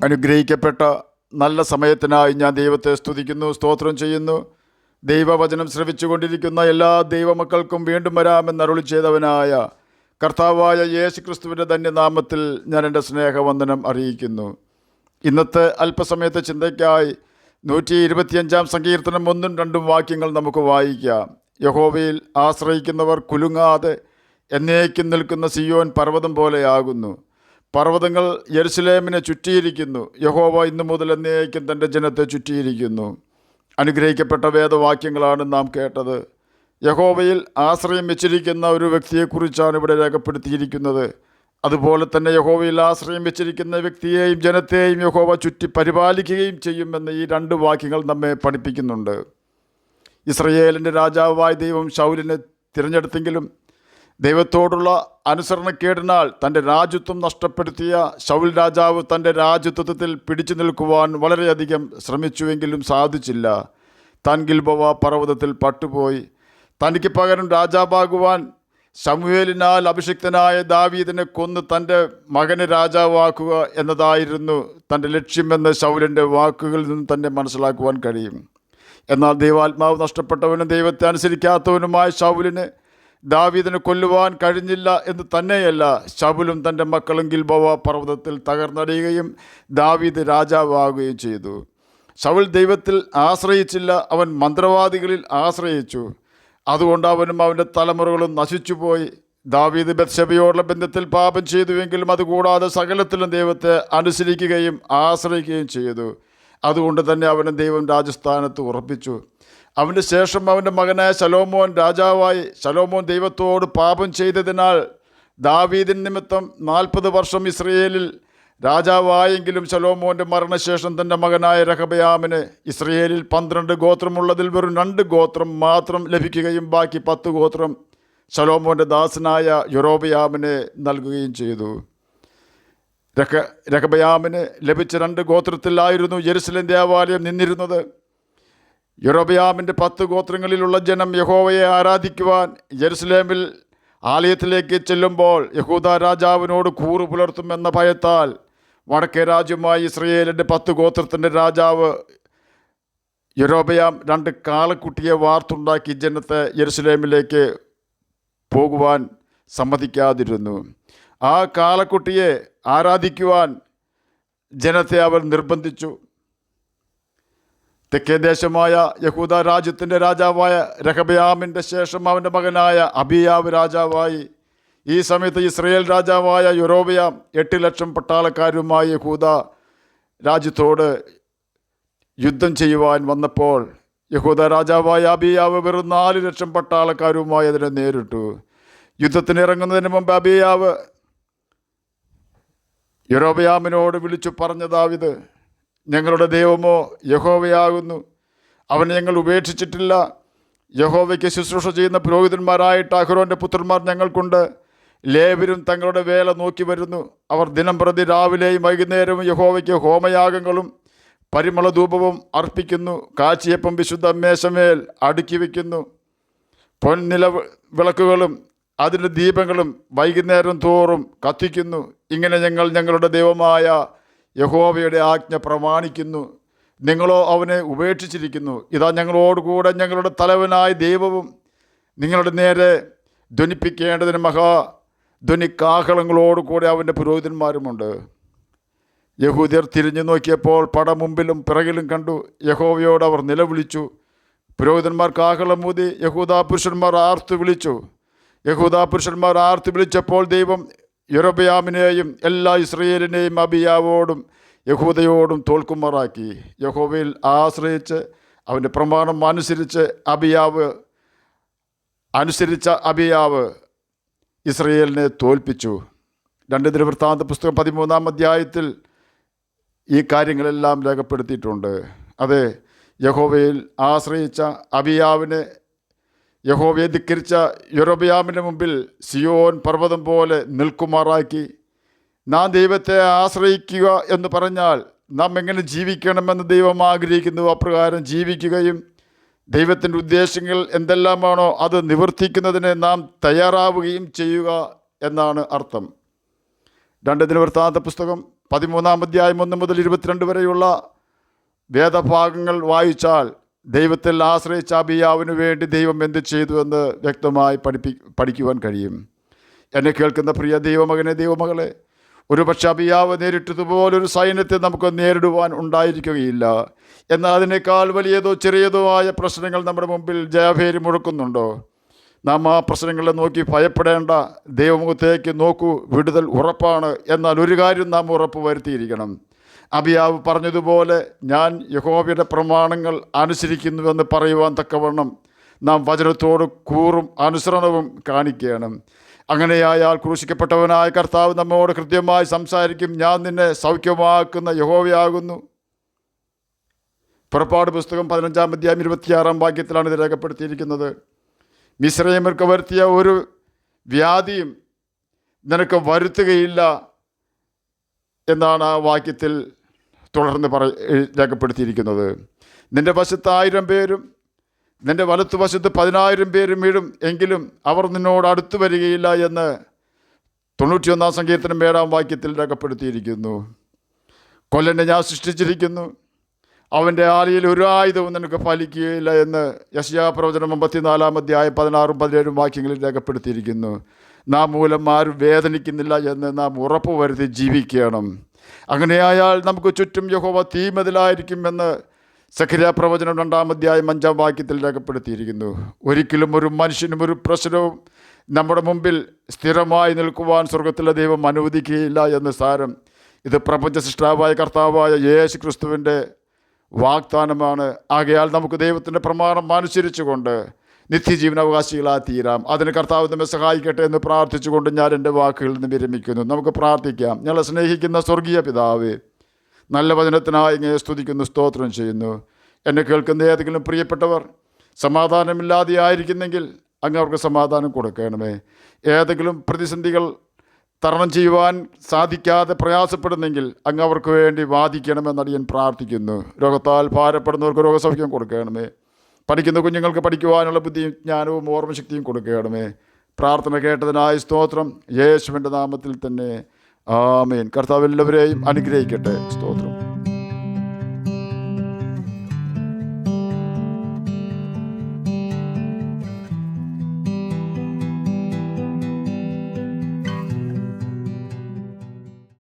അനുഗ്രഹിക്കപ്പെട്ട നല്ല സമയത്തിനായി ഞാൻ ദൈവത്തെ സ്തുതിക്കുന്നു, സ്തോത്രം ചെയ്യുന്നു. ദൈവവചനം ശ്രവിച്ചുകൊണ്ടിരിക്കുന്ന എല്ലാ ദൈവമക്കൾക്കും വീണ്ടും വരാമെന്ന് അരുളി ചെയ്തവനായ കർത്താവായ യേശു ക്രിസ്തുവിൻ്റെ ധന്യനാമത്തിൽ ഞാൻ എൻ്റെ സ്നേഹവന്ദനം അറിയിക്കുന്നു. ഇന്നത്തെ അല്പസമയത്തെ ചിന്തയ്ക്കായി 125 സങ്കീർത്തനം 1-2 വാക്യങ്ങൾ നമുക്ക് വായിക്കാം. യഹോവയിൽ ആശ്രയിക്കുന്നവർ കുലുങ്ങാതെ എന്നേക്കും നിൽക്കുന്ന സിയോൻ പർവ്വതം പോലെയാകുന്നു. പർവ്വതങ്ങൾ യെരുശലേമിനെ ചുറ്റിയിരിക്കുന്നു. യഹോവ ഇന്നു മുതൽ എന്നേക്കും തൻ്റെ ജനത്തെ ചുറ്റിയിരിക്കുന്നു. അനുഗ്രഹിക്കപ്പെട്ട വേദവാക്യങ്ങളാണ് നാം കേട്ടത്. യഹോവയിൽ ആശ്രയം വെച്ചിരിക്കുന്ന ഒരു വ്യക്തിയെക്കുറിച്ചാണ് ഇവിടെ രേഖപ്പെടുത്തിയിരിക്കുന്നത്. അതുപോലെ തന്നെ യഹോവയിൽ ആശ്രയം വെച്ചിരിക്കുന്ന വ്യക്തിയെയും ജനത്തെയും യഹോവ ചുറ്റി പരിപാലിക്കുകയും ചെയ്യുമെന്ന് ഈ 2 വാക്യങ്ങൾ നമ്മെ പഠിപ്പിക്കുന്നുണ്ട്. ഇസ്രയേലിൻ്റെ രാജാവായ ദൈവം ശൗലിനെ തിരഞ്ഞെടുത്തെങ്കിലും ദൈവത്തോടുള്ള അനുസരണക്കേടിനാൽ തൻ്റെ രാജ്യത്വം നഷ്ടപ്പെടുത്തിയ ശൗൽ രാജാവ് തൻ്റെ രാജ്യത്വത്തിൽ പിടിച്ചു നിൽക്കുവാൻ വളരെയധികം ശ്രമിച്ചുവെങ്കിലും സാധിച്ചില്ല. താൻ ഗിൽബോവ പർവ്വതത്തിൽ പട്ടുപോയി. തനിക്ക് പകരം രാജാവാകുവാൻ ശമൂവേലിനാൽ അഭിഷിക്തനായ ദാവീദിനെ കൊന്ന് തൻ്റെ മകനെ രാജാവാക്കുക എന്നതായിരുന്നു തൻ്റെ ലക്ഷ്യമെന്ന് ശൗലിൻ്റെ വാക്കുകളിൽ നിന്ന് തന്നെ മനസ്സിലാക്കുവാൻ കഴിയും. എന്നാൽ ദൈവാത്മാവ് നഷ്ടപ്പെട്ടവനും ദൈവത്തെ അനുസരിക്കാത്തവനുമായ ശൗലിനെ ദാവീദിനെ കൊല്ലുവാൻ കഴിഞ്ഞില്ല എന്ന് തന്നെയല്ല, ശൗലും തൻ്റെ മക്കളും ഗിൽബോവ പർവ്വതത്തിൽ തകർന്നടിയുകയും ദാവീദ് രാജാവാകുകയും ചെയ്തു. ശൗൽ ദൈവത്തിൽ ആശ്രയിച്ചില്ല, അവൻ മന്ത്രവാദികളിൽ ആശ്രയിച്ചു. അതുകൊണ്ട് അവനും അവൻ്റെ തലമുറകളും നശിച്ചുപോയി. ദാവീദ് ബത്ശബയോടുള്ള ബന്ധത്തിൽ പാപം ചെയ്തുവെങ്കിലും അതുകൂടാതെ സകലത്തിലും ദൈവത്തെ അനുസരിക്കുകയും ആശ്രയിക്കുകയും ചെയ്തു. അതുകൊണ്ട് തന്നെ അവനെ ദൈവം രാജസ്ഥാനത്ത് ഉറപ്പിച്ചു. അവൻ്റെ ശേഷം അവൻ്റെ മകനായ ശലോമോൻ രാജാവായി. ശലോമോൻ ദൈവത്തോട് പാപം ചെയ്തതിനാൽ ദാവീദിൻ നിമിത്തം 40 വർഷം ഇസ്രയേലിൽ രാജാവായെങ്കിലും ശലോമോൻ്റെ മരണശേഷം തൻ്റെ മകനായ രഹബയാമിന് ഇസ്രയേലിൽ 12 ഗോത്രമുള്ളതിൽ വെറും 2 ഗോത്രം മാത്രം ലഭിക്കുകയും ബാക്കി 10 ഗോത്രം ശലോമോൻ്റെ ദാസനായ യൊരോബയാമിനെ നൽകുകയും ചെയ്തു. രഹബയാമിന് ലഭിച്ച 2 ഗോത്രത്തിലായിരുന്നു യെരുശലേം ദേവാലയം നിന്നിരുന്നത്. യൊരോബയാമിൻ്റെ 10 ഗോത്രങ്ങളിലുള്ള ജനം യഹോവയെ ആരാധിക്കുവാൻ യെരുശലേമിൽ ആലയത്തിലേക്ക് ചെല്ലുമ്പോൾ യഹൂദ രാജാവിനോട് കൂറു പുലർത്തുമെന്ന ഭയത്താൽ വടക്കേ രാജ്യമായ ഇസ്രയേലിൻ്റെ 10 ഗോത്രത്തിൻ്റെ രാജാവ് യൊരോബയാം 2 കാളക്കുട്ടിയെ വാർത്തുണ്ടാക്കി ജനത്തെ യെരുശലേമിലേക്ക് പോകുവാൻ സമ്മതിക്കാതിരുന്നു. ആ കാളക്കുട്ടിയെ ആരാധിക്കുവാൻ ജനത്തെ അവർ നിർബന്ധിച്ചു. തെക്കേ ദേശമായ യഹൂദ രാജ്യത്തിൻ്റെ രാജാവായ രഹബയാമിൻ്റെ ശേഷം അവൻ്റെ മകനായ അബിയാവ് രാജാവായി. ഈ സമയത്ത് ഇസ്രയേൽ രാജാവായ യൊരോബയാം 8 ലക്ഷം പട്ടാളക്കാരുമായി യഹൂദ രാജ്യത്തോട് യുദ്ധം ചെയ്യുവാൻ വന്നപ്പോൾ യഹൂദ രാജാവായ അബിയാവ് വെറും 4 ലക്ഷം പട്ടാളക്കാരുമായി അതിനെ നേരിട്ടു. യുദ്ധത്തിന് ഇറങ്ങുന്നതിന് മുമ്പ് അബിയാവ് യൊരോബയാമിനോട് വിളിച്ചു പറഞ്ഞതാവിത്: ഞങ്ങളുടെ ദൈവമോ യഹോവയാകുന്നു, അവനെ ഞങ്ങൾ ഉപേക്ഷിച്ചിട്ടില്ല. യഹോവയ്ക്ക് ശുശ്രൂഷ ചെയ്യുന്ന പുരോഹിതന്മാരായിട്ട് അഹ്റോൻ്റെ പുത്രന്മാർ ഞങ്ങൾക്കുണ്ട്. ലേവ്യരും തങ്ങളുടെ വേല നോക്കി വരുന്നു. അവർ ദിനംപ്രതി രാവിലെയും വൈകുന്നേരവും യഹോവയ്ക്ക് ഹോമയാഗങ്ങളും പരിമളധൂപവും അർപ്പിക്കുന്നു. കാഴ്ചയപ്പം വിശുദ്ധ മേശമേൽ അടുക്കി വയ്ക്കുന്നു. പൊൻനില വിളക്കുകളും അതിൻ്റെ ദീപങ്ങളും വൈകുന്നേരം തോറും കത്തിക്കുന്നു. ഇങ്ങനെ ഞങ്ങൾ ഞങ്ങളുടെ ദൈവമായ യഹോവയുടെ ആജ്ഞ പ്രമാണിക്കുന്നു. നിങ്ങളോ അവനെ ഉപേക്ഷിച്ചിരിക്കുന്നു. ഇതാ ഞങ്ങളോടുകൂടെ ഞങ്ങളുടെ തലവനായ ദൈവവും നിങ്ങളുടെ നേരെ ധ്വനിപ്പിക്കേണ്ടതിന് ധ്വനിക്കാഹളങ്ങളോടുകൂടെ അവൻ്റെ പുരോഹിതന്മാരുമുണ്ട്. യഹൂദ്യർ തിരിഞ്ഞു നോക്കിയപ്പോൾ പട മുമ്പിലും പിറകിലും കണ്ടു. യഹോവയോട് അവർ നിലവിളിച്ചു. പുരോഹിതന്മാർ കാഹളം ഊതി യഹൂദാ പുരുഷന്മാർ ആർത്തു വിളിച്ചു. യഹൂദാ പുരുഷന്മാർ ആർത്തു വിളിച്ചപ്പോൾ ദൈവം യൊരോബയാമിനെയും എല്ലാ ഇസ്രയേലിനെയും അബിയാവോടും യഹൂദയോടും തോൽക്കുമാറാക്കി. യഹോവയിൽ ആശ്രയിച്ച് അവൻ്റെ പ്രമാണം അനുസരിച്ച അബിയാവ് ഇസ്രയേലിനെ തോൽപ്പിച്ചു. 2 ദിനവൃത്താന്ത പുസ്തകം 13-ാം അധ്യായത്തിൽ ഈ കാര്യങ്ങളെല്ലാം രേഖപ്പെടുത്തിയിട്ടുണ്ട്. അതെ, യഹോവയിൽ ആശ്രയിച്ച അബിയാവിനെ യഹോവയെ ധിക്കരിച്ച യൊരോബയാമിൻ്റെ മുമ്പിൽ സിയോൻ പർവ്വതം പോലെ നിൽക്കുമാറാക്കി. നാം ദൈവത്തെ ആശ്രയിക്കുക എന്ന് പറഞ്ഞാൽ നാം എങ്ങനെ ജീവിക്കണമെന്ന് ദൈവം ആഗ്രഹിക്കുന്നു അപ്രകാരം ജീവിക്കുകയും ദൈവത്തിൻ്റെ ഉദ്ദേശങ്ങൾ എന്തെല്ലാമാണോ അത് നിവർത്തിക്കുന്നതിന് നാം തയ്യാറാവുകയും ചെയ്യുക എന്നാണ് അർത്ഥം. 2 ദിനവൃത്താന്ത പുസ്തകം 13 അധ്യായം 1 മുതൽ 22 വരെയുള്ള വേദഭാഗങ്ങൾ വായിച്ചാൽ ദൈവത്തിൽ ആശ്രയിച്ച അബിയാവിന് വേണ്ടി ദൈവം എന്ത് ചെയ്തു എന്ന് വ്യക്തമായി പഠിക്കുവാൻ കഴിയും. എന്നെ കേൾക്കുന്ന പ്രിയ ദൈവമകനെ, ദൈവമകളെ, ഒരുപക്ഷെ അബിയാവ് നേരിട്ടതുപോലൊരു സൈന്യത്തെ നമുക്ക് നേരിടുവാൻ ഉണ്ടായിരിക്കുകയില്ല. എന്നാൽ അതിനേക്കാൾ വലിയതോ ചെറിയതോ ആയ പ്രശ്നങ്ങൾ നമ്മുടെ മുമ്പിൽ ജയഭേരി മുഴക്കുന്നുണ്ടോ? നാം ആ പ്രശ്നങ്ങളെ നോക്കി ഭയപ്പെടേണ്ട. ദൈവമുഖത്തേക്ക് നോക്കൂ, വിടുതൽ ഉറപ്പാണ്. എന്നാൽ ഒരു കാര്യം നാം ഉറപ്പ് വരുത്തിയിരിക്കണം. അബിയാവ് പറഞ്ഞതുപോലെ ഞാൻ യഹോവയുടെ പ്രമാണങ്ങൾ അനുസരിക്കുന്നുവെന്ന് പറയുവാൻ തക്കവണ്ണം നാം വചനത്തോട് കൂറും അനുസരണവും കാണിക്കണം. അങ്ങനെയായാൽ ക്രൂശിക്കപ്പെട്ടവനായ കർത്താവ് നമ്മോട് കൃത്യമായി സംസാരിക്കും. ഞാൻ നിന്നെ സൗഖ്യമാക്കുന്ന യഹോവയാകുന്നു. പുറപ്പാട് പുസ്തകം 15 അധ്യായം 26 വാക്യത്തിലാണ് ഇത് രേഖപ്പെടുത്തിയിരിക്കുന്നത്. മിസ്രയീമ്യർക്ക് വരുത്തിയ ഒരു വ്യാധിയും നിനക്ക് വരുത്തുകയില്ല എന്നാണ് ആ വാക്യത്തിൽ തുടർന്ന് രേഖപ്പെടുത്തിയിരിക്കുന്നത്. നിൻ്റെ വശത്ത് 1000 പേരും നിൻ്റെ വലത്തുവശത്ത് 10,000 പേരും വീഴും, എങ്കിലും അവർ നിന്നോട് അടുത്തു വരികയില്ല എന്ന് 91 സങ്കീർത്തനം 7 വാക്യത്തിൽ രേഖപ്പെടുത്തിയിരിക്കുന്നു. കൊല്ലനെ ഞാൻ സൃഷ്ടിച്ചിരിക്കുന്നു, അവൻ്റെ ആലയിൽ ഒരു ആയുധവും നിനക്ക് ഫലിക്കുകയില്ല എന്ന് യെശയ്യാ പ്രവചനം 54 അധ്യായം 16 17 വാക്യങ്ങളിൽ രേഖപ്പെടുത്തിയിരിക്കുന്നു. നാം മൂലം ആരും വേദനിക്കുന്നില്ല എന്ന് നാം ഉറപ്പ് വരുത്തി ജീവിക്കണം. അങ്ങനെയായാൽ നമുക്ക് ചുറ്റും യഹോവ തീമതിലായിരിക്കുമെന്ന് സഖരിയാ പ്രവചനം 2 അധ്യായം 5 വാക്യത്തിൽ രേഖപ്പെടുത്തിയിരിക്കുന്നു. ഒരിക്കലും ഒരു മനുഷ്യനും ഒരു പ്രശ്നവും നമ്മുടെ മുമ്പിൽ സ്ഥിരമായി നിൽക്കുവാൻ സ്വർഗത്തിലെ ദൈവം അനുവദിക്കുകയില്ല എന്ന് സാരം. ഇത് പ്രപഞ്ച സൃഷ്ടാവായ കർത്താവായ യേശു ക്രിസ്തുവിൻ്റെ വാഗ്ദാനമാണ്. ആകയാൽ നമുക്ക് ദൈവത്തിൻ്റെ പ്രമാണം അനുസരിച്ചുകൊണ്ട് നിത്യജീവനാവകാശികളായി തീരാം. അതിന് കർത്താവ് നമ്മെ സഹായിക്കട്ടെ എന്ന് പ്രാർത്ഥിച്ചുകൊണ്ട് ഞാൻ എൻ്റെ വാക്കുകളിൽ നിന്ന് വിരമിക്കുന്നു. നമുക്ക് പ്രാർത്ഥിക്കാം. ഞങ്ങളെ സ്നേഹിക്കുന്ന സ്വർഗീയ പിതാവേ, നല്ല വചനത്തിനായി ഇങ്ങനെ സ്തുതിക്കുന്നു, സ്തോത്രം ചെയ്യുന്നു. എന്നെ കേൾക്കുന്ന ഏതെങ്കിലും പ്രിയപ്പെട്ടവർ സമാധാനമില്ലാതെ ആയിരിക്കുന്നെങ്കിൽ അങ്ങ് അവർക്ക് സമാധാനം കൊടുക്കണമേ. ഏതെങ്കിലും പ്രതിസന്ധികൾ തരണം ചെയ്യുവാൻ സാധിക്കാതെ പ്രയാസപ്പെടുന്നെങ്കിൽ അങ്ങ് അവർക്ക് വേണ്ടി വാദിക്കണമെന്ന് ഞാൻ പ്രാർത്ഥിക്കുന്നു. രോഗത്താൽ ഭാരപ്പെടുന്നവർക്ക് രോഗസൗഖ്യം കൊടുക്കണമേ. പഠിക്കുന്ന കുഞ്ഞുങ്ങൾക്ക് പഠിക്കുവാനുള്ള ബുദ്ധിയും ജ്ഞാനവും ഓർമ്മശക്തിയും കൊടുക്കണമേ. പ്രാർത്ഥന കേട്ടതിനായി സ്തോത്രം, യേശുവിൻ്റെ നാമത്തിൽ തന്നെ ആമേൻ. കർത്താവ് എല്ലാവരെയും അനുഗ്രഹിക്കട്ടെ. സ്തോത്രം.